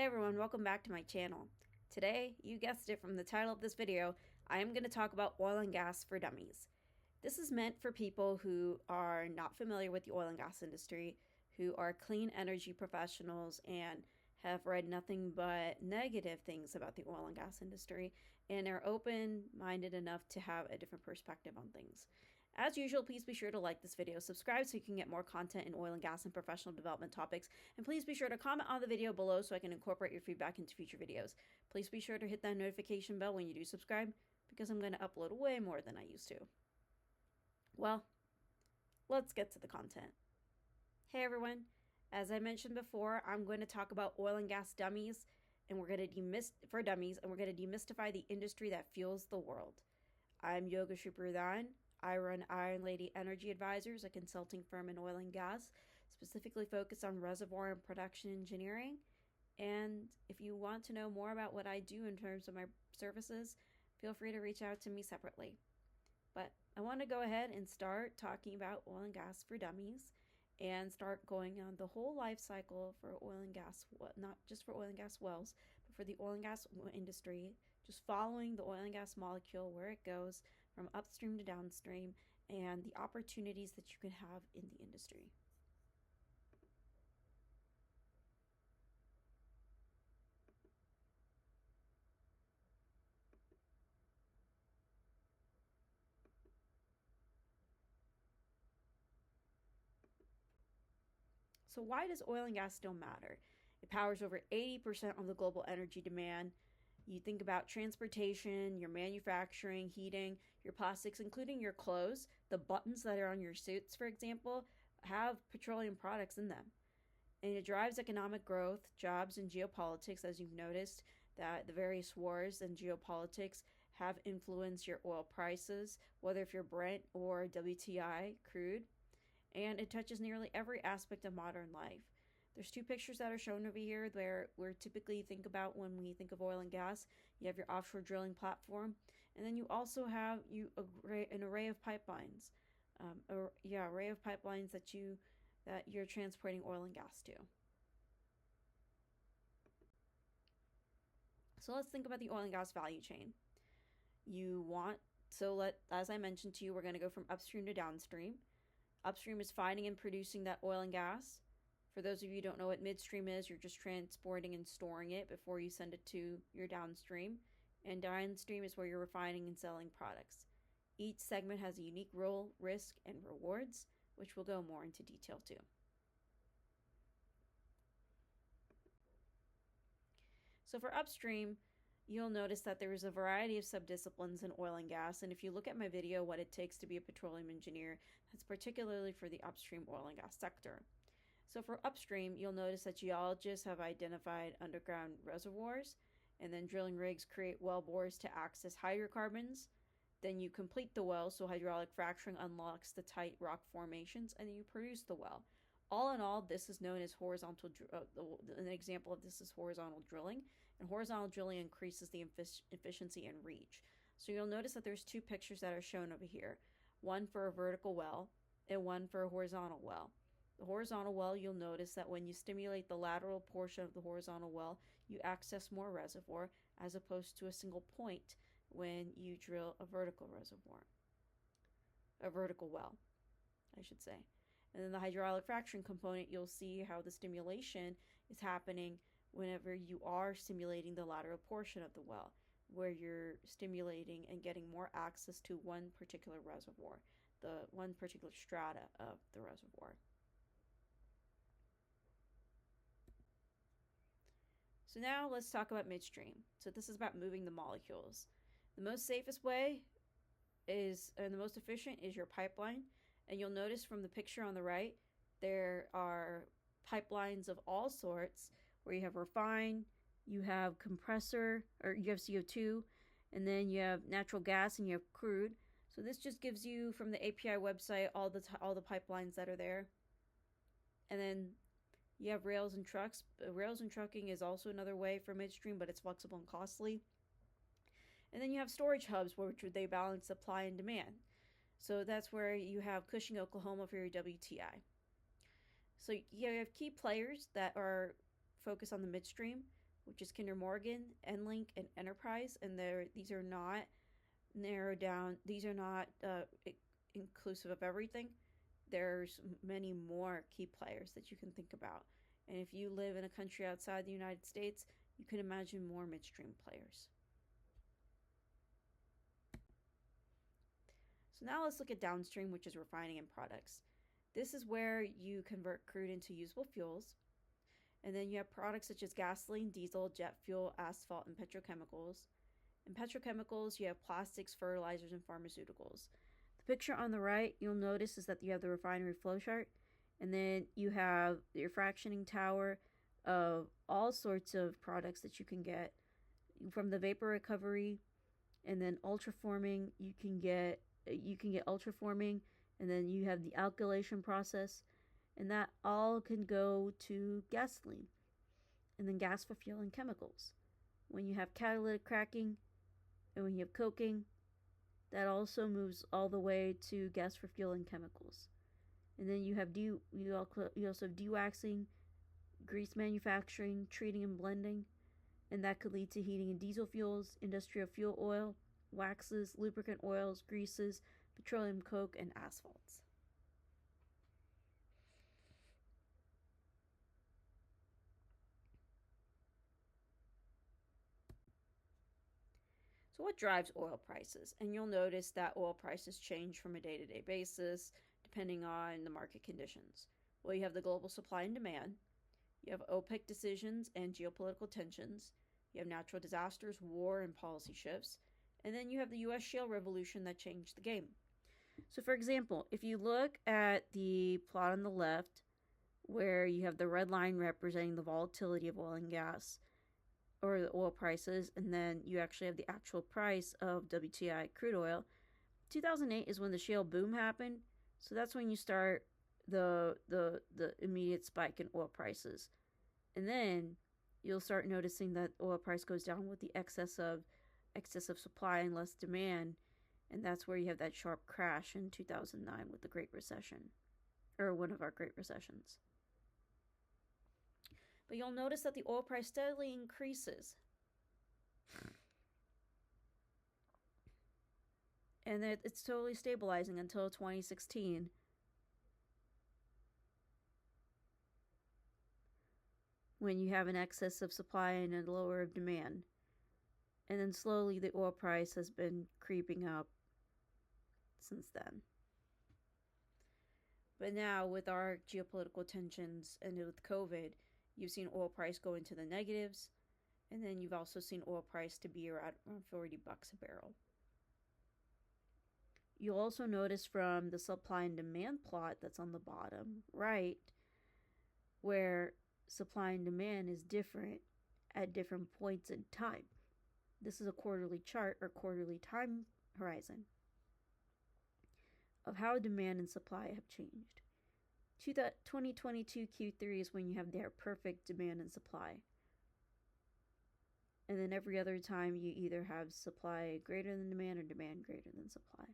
everyone, welcome back to my channel. Today, you guessed it from the title of this video, I am going to talk about oil and gas for dummies. This is meant for people who are not familiar with the oil and gas industry, who are clean energy professionals and have read nothing but negative things about the oil and gas industry and are open-minded enough to have a different perspective on things. As usual, please be sure to like this video, subscribe so you can get more content in oil and gas and professional development topics, and please be sure to comment on the video below so I can incorporate your feedback into future videos. Please be sure to hit that notification bell when you do subscribe, because I'm going to upload way more than I used to. Well, let's get to the content. Hey everyone, as I mentioned before, I'm going to talk about oil and gas dummies, and we're going to demystify the industry that fuels the world. I'm Yogashree Pradhan. I run Iron Lady Energy Advisors, a consulting firm in oil and gas, specifically focused on reservoir and production engineering. And if you want to know more about what I do in terms of my services, feel free to reach out to me separately. But I want to go ahead and start talking about oil and gas for dummies and start going on the whole life cycle for oil and gas, not just for oil and gas wells, but for the oil and gas industry, just following the oil and gas molecule, where it goes from upstream to downstream, and the opportunities that you can have in the industry. So why does oil and gas still matter? It powers over 80% of the global energy demand. You think about transportation, your manufacturing, heating, your plastics, including your clothes. The buttons that are on your suits, for example, have petroleum products in them. And it drives economic growth, jobs, and geopolitics, as you've noticed that the various wars and geopolitics have influenced your oil prices, whether if you're Brent or WTI crude. And it touches nearly every aspect of modern life. There's two pictures that are shown over here where we typically think about when we think of oil and gas. You have your offshore drilling platform, and then you also have an array of pipelines. Array of pipelines that you're transporting oil and gas to. So let's think about the oil and gas value chain. As I mentioned to you, we're going to go from upstream to downstream. Upstream is finding and producing that oil and gas. For those of you who don't know what midstream is, you're just transporting and storing it before you send it to your downstream. And downstream is where you're refining and selling products. Each segment has a unique role, risk, and rewards, which we'll go more into detail too. So for upstream, you'll notice that there is a variety of subdisciplines in oil and gas, and if you look at my video, What It Takes to be a Petroleum Engineer, that's particularly for the upstream oil and gas sector. So for upstream, you'll notice that geologists have identified underground reservoirs, and then drilling rigs create well bores to access hydrocarbons. Then you complete the well, so hydraulic fracturing unlocks the tight rock formations, and then you produce the well. All in all, this is known as horizontal. An example of this is horizontal drilling, and horizontal drilling increases the efficiency and reach. So you'll notice that there's two pictures that are shown over here, one for a vertical well and one for a horizontal well. The horizontal well, you'll notice that when you stimulate the lateral portion of the horizontal well, you access more reservoir as opposed to a single point when you drill a vertical well, I should say. And then the hydraulic fracturing component, you'll see how the stimulation is happening whenever you are stimulating the lateral portion of the well, where you're stimulating and getting more access to one particular reservoir, the one particular strata of the reservoir. So now let's talk about midstream. So this is about moving the molecules. The most safest way and the most efficient is your pipeline. And you'll notice from the picture on the right, there are pipelines of all sorts where you have refine, you have compressor, or you have CO2, and then you have natural gas and you have crude. So this just gives you from the API website all the pipelines that are there. And then you have rails and trucks. Rails and trucking is also another way for midstream, but it's flexible and costly. And then you have storage hubs, which they balance supply and demand. So that's where you have Cushing, Oklahoma for your WTI. So you have key players that are focused on the midstream, which is Kinder Morgan, EnLink, and Enterprise, and these are not narrowed down. These are not inclusive of everything. There's many more key players that you can think about. And if you live in a country outside the United States, you can imagine more midstream players. So now let's look at downstream, which is refining and products. This is where you convert crude into usable fuels. And then you have products such as gasoline, diesel, jet fuel, asphalt, and petrochemicals. In petrochemicals, you have plastics, fertilizers, and pharmaceuticals. The picture on the right, you'll notice, is that you have the refinery flow chart. And then you have your fractioning tower of all sorts of products that you can get. From the vapor recovery, and then ultraforming, you can get ultraforming, and then you have the alkylation process, and that all can go to gasoline, and then gas for fuel and chemicals. When you have catalytic cracking, and when you have coking, that also moves all the way to gas for fuel and chemicals. And then you also have dewaxing, grease manufacturing, treating and blending, and that could lead to heating and diesel fuels, industrial fuel oil, waxes, lubricant oils, greases, petroleum coke, and asphalts. So what drives oil prices? And you'll notice that oil prices change from a day-to-day basis depending on the market conditions. Well, you have the global supply and demand. You have OPEC decisions and geopolitical tensions. You have natural disasters, war, and policy shifts. And then you have the U.S. shale revolution that changed the game. So, for example, if you look at the plot on the left, where you have the red line representing the volatility of oil and gas, or the oil prices, and then you actually have the actual price of WTI crude oil. 2008 is when the shale boom happened, so that's when you start the immediate spike in oil prices. And then you'll start noticing that oil price goes down with the excess of supply and less demand, and that's where you have that sharp crash in 2009 with the Great Recession, or one of our Great Recessions. But you'll notice that the oil price steadily increases. And that it's totally stabilizing until 2016. When you have an excess of supply and a lower of demand. And then slowly the oil price has been creeping up since then. But now with our geopolitical tensions and with COVID, you've seen oil price go into the negatives, and then you've also seen oil price to be around $40 a barrel. You'll also notice from the supply and demand plot that's on the bottom right, where supply and demand is different at different points in time. This is a quarterly chart or quarterly time horizon of how demand and supply have changed. 2022 Q3 is when you have their perfect demand and supply. And then every other time you either have supply greater than demand or demand greater than supply.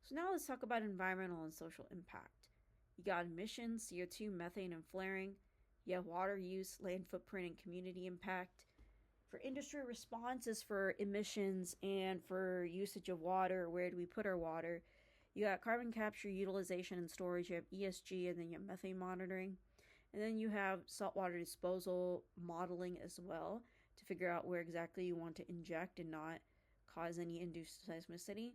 So now let's talk about environmental and social impact. You got emissions, CO2, methane, and flaring. You have water use, land footprint, and community impact. For industry responses for emissions and for usage of water, where do we put our water? You got carbon capture, utilization, and storage. You have ESG, and then you have methane monitoring. And then you have saltwater disposal modeling as well to figure out where exactly you want to inject and not cause any induced seismicity.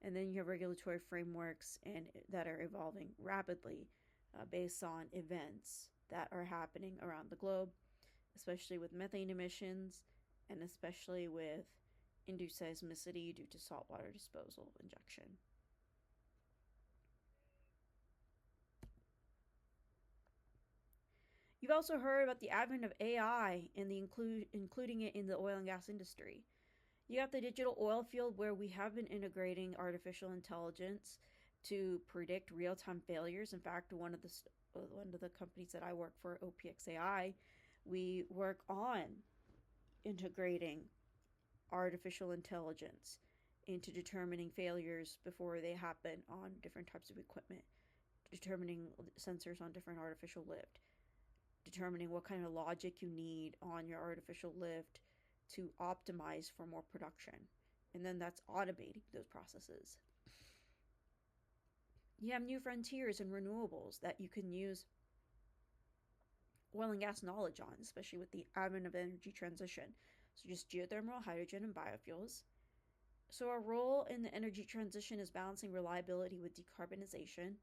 And then you have regulatory frameworks that are evolving rapidly based on events that are happening around the globe, especially with methane emissions and especially with induced seismicity due to saltwater disposal injection. You've also heard about the advent of AI and including it in the oil and gas industry. You got the digital oil field, where we have been integrating artificial intelligence to predict real-time failures. In fact, one of the companies that I work for, OPXAI, we work on integrating artificial intelligence into determining failures before they happen on different types of equipment, determining sensors on different artificial lift, determining what kind of logic you need on your artificial lift to optimize for more production. And then that's automating those processes. You have new frontiers in renewables that you can use oil and gas knowledge on, especially with the advent of energy transition. So just geothermal, hydrogen, and biofuels. So our role in the energy transition is balancing reliability with decarbonization.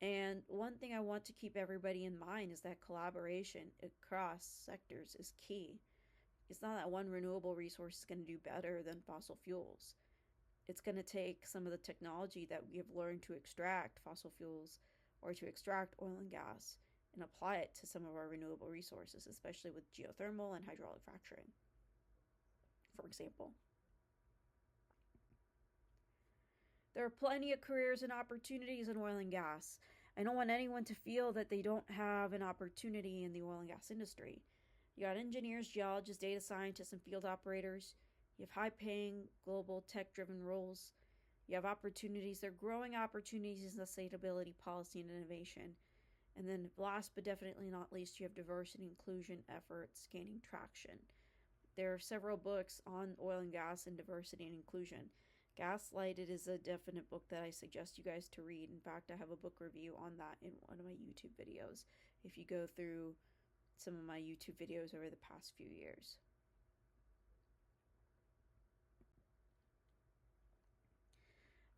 And one thing I want to keep everybody in mind is that collaboration across sectors is key. It's not that one renewable resource is going to do better than fossil fuels. It's going to take some of the technology that we have learned to extract fossil fuels or to extract oil and gas and apply it to some of our renewable resources, especially with geothermal and hydraulic fracturing, for example. There are plenty of careers and opportunities in oil and gas. I don't want anyone to feel that they don't have an opportunity in the oil and gas industry. You got engineers, geologists, data scientists, and field operators. You have high-paying, global, tech-driven roles. You have opportunities. There are growing opportunities in sustainability policy and innovation. And then last but definitely not least, you have diversity and inclusion efforts gaining traction. There are several books on oil and gas and diversity and inclusion. Gaslighted is a definite book that I suggest you guys to read. In fact, I have a book review on that in one of my YouTube videos if you go through some of my YouTube videos over the past few years.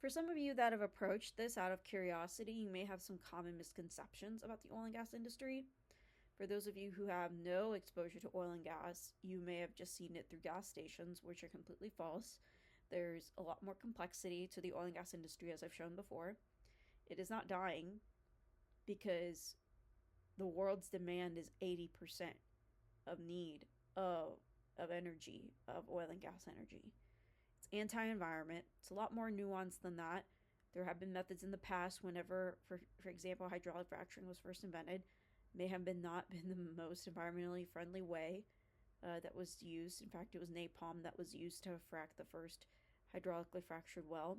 For some of you that have approached this out of curiosity, you may have some common misconceptions about the oil and gas industry. For those of you who have no exposure to oil and gas, you may have just seen it through gas stations, which are completely false. There's a lot more complexity to the oil and gas industry, as I've shown before. It is not dying because the world's demand is 80% of need of energy, of oil and gas energy. It's anti-environment. It's a lot more nuanced than that. There have been methods in the past whenever, for example, hydraulic fracturing was first invented, may have not been the most environmentally friendly way that was used. In fact, it was napalm that was used to frack the first hydraulically fractured well.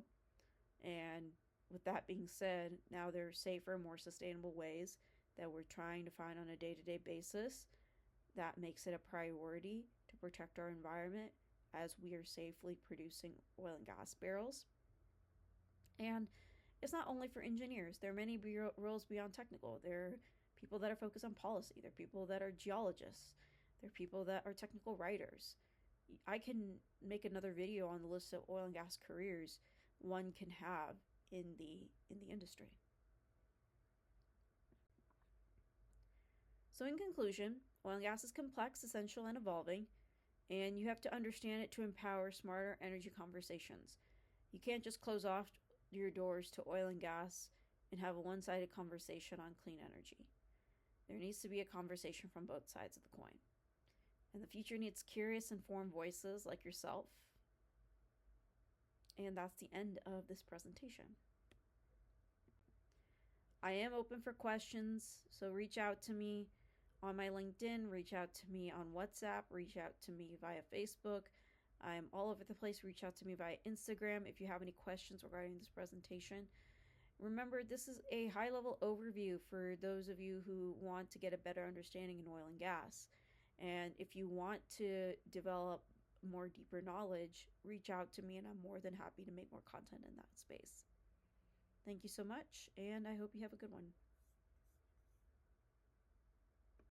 And with that being said, now there are safer, more sustainable ways that we're trying to find on a day-to-day basis that makes it a priority to protect our environment as we are safely producing oil and gas barrels. And it's not only for engineers. There are many roles beyond technical. There are people that are focused on policy. There are people that are geologists. There are people that are technical writers. I can make another video on the list of oil and gas careers one can have in the industry. So in conclusion, oil and gas is complex, essential, and evolving, and you have to understand it to empower smarter energy conversations. You can't just close off your doors to oil and gas and have a one-sided conversation on clean energy. There needs to be a conversation from both sides of the coin. And the future needs curious, informed voices like yourself. And that's the end of this presentation. I am open for questions, so reach out to me on my LinkedIn, reach out to me on WhatsApp, reach out to me via Facebook. I'm all over the place. Reach out to me via Instagram if you have any questions regarding this presentation. Remember, this is a high-level overview for those of you who want to get a better understanding in oil and gas. And if you want to develop more deeper knowledge, reach out to me and I'm more than happy to make more content in that space. Thank you so much, and I hope you have a good one.